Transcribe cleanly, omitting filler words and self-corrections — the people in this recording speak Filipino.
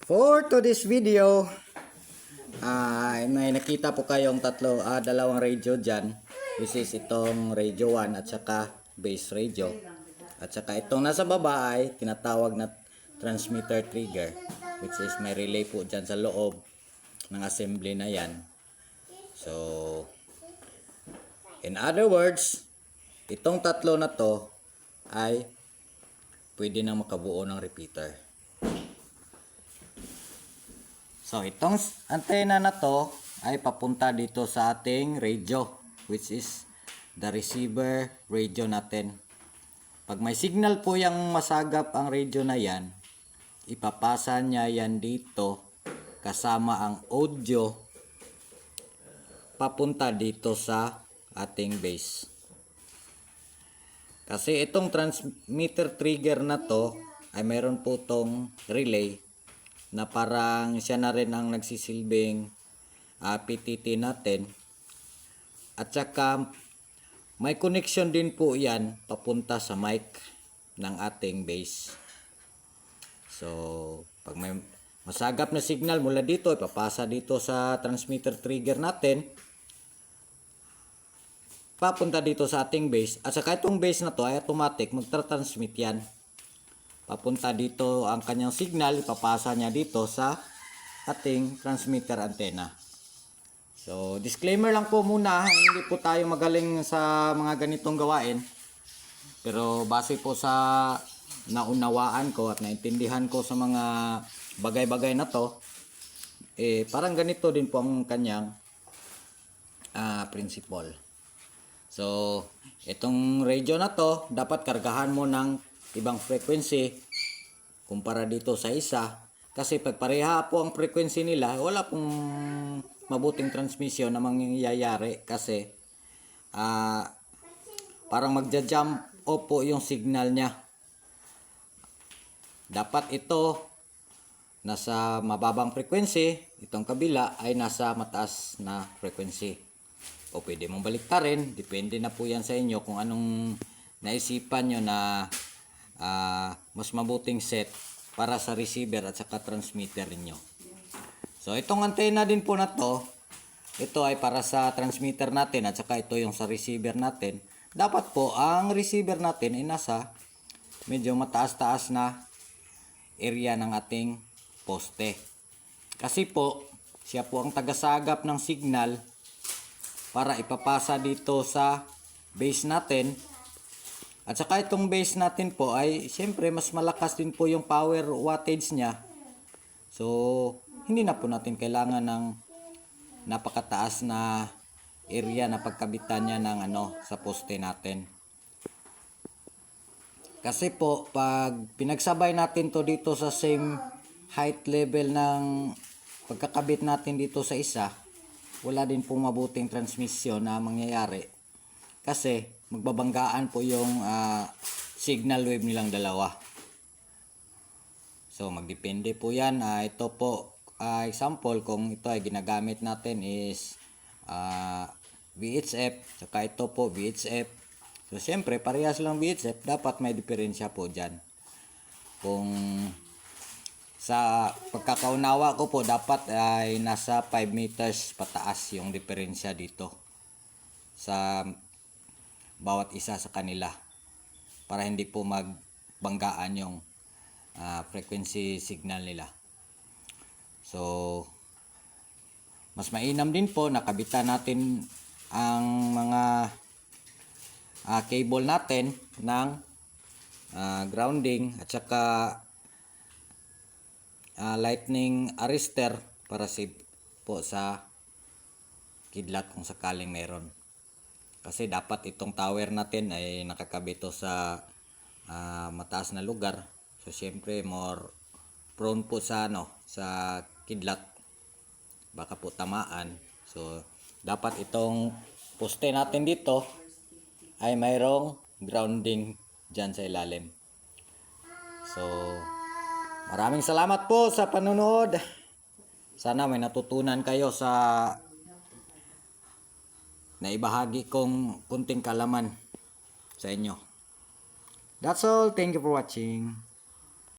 For today's video, may nakita po kayong dalawang radio dyan, which is itong radio 1 at saka base radio. At saka itong nasa baba ay tinatawag na transmitter trigger, which is may relay po dyan sa loob ng assembly na yan. So, in other words, itong tatlo na to ay pwede nang makabuo ng repeater. So, itong antena na to ay papunta dito sa ating radio, which is the receiver radio natin. Pag may signal po yung masagap ang radio na yan, ipapasa niya yan dito kasama ang audio papunta dito sa ating base. Kasi itong transmitter trigger na to ay mayroon po tong relay na parang siya na rin ang nagsisilbing PTT natin. At saka may connection din po yan papunta sa mic ng ating base. So, pag may masagap na signal mula dito, ipapasa dito sa transmitter trigger natin, papunta dito sa ating base. At saka itong base na to ay automatic magtra-transmit yan. Papunta dito ang kanyang signal, ipapasa niya dito sa ating transmitter antenna. So, disclaimer lang po muna, hindi po tayo magaling sa mga ganitong gawain. Pero base po sa naunawaan ko at naintindihan ko sa mga bagay-bagay na to, parang ganito din po ang kanyang principle. So, itong radio na to, dapat kargahan mo ng ibang frequency kumpara dito sa isa. Kasi pag pareha po ang frequency nila, wala pong mabuting transmission na mangyayari kasi parang magja-jump off po yung signal niya. Dapat ito nasa mababang frequency, itong kabila ay nasa mataas na frequency. O pwede mong baliktarin, depende na po yan sa inyo kung anong naisipan nyo na mas mabuting set para sa receiver at saka transmitter niyo. So itong antena din po na to, ito ay para sa transmitter natin at saka ito yung sa receiver natin. Dapat po ang receiver natin ay nasa medyo mataas-taas na area ng ating poste. Kasi po siya po ang tagasagap ng signal para ipapasa dito sa base natin. At saka itong base natin po ay siyempre mas malakas din po yung power wattage niya. So, hindi na po natin kailangan ng napakataas na area na pagkabitan niya ng sa poste natin. Kasi po, pag pinagsabay natin to dito sa same height level ng pagkakabit natin dito sa isa, wala din po mabuting transmission na mangyayari. Kasi magbabanggaan po yung signal wave nilang dalawa. So magdepende po yan. Ito po example kung ito ay ginagamit natin is VHF, saka ito po VHF. So siyempre parehas lang VHF, dapat may diferensya po dyan. Kung sa pagkakaunawa ko po, dapat ay nasa 5 meters pataas yung diferensya dito sa bawat isa sa kanila para hindi po magbanggaan yung frequency signal nila. So mas mainam din po nakabitan natin ang mga cable natin ng grounding at saka lightning arrestor para save po sa kidlat kung sakaling meron. Kasi dapat itong tower natin ay nakakabit sa mataas na lugar. So siyempre more prone po sa sa kidlat. Baka po tamaan. So dapat itong poste natin dito ay mayroong grounding diyan sa ilalim. So maraming salamat po sa panonood. Sana may natutunan kayo sa naibahagi kong kunting kalaman sa inyo. That's all. Thank you for watching.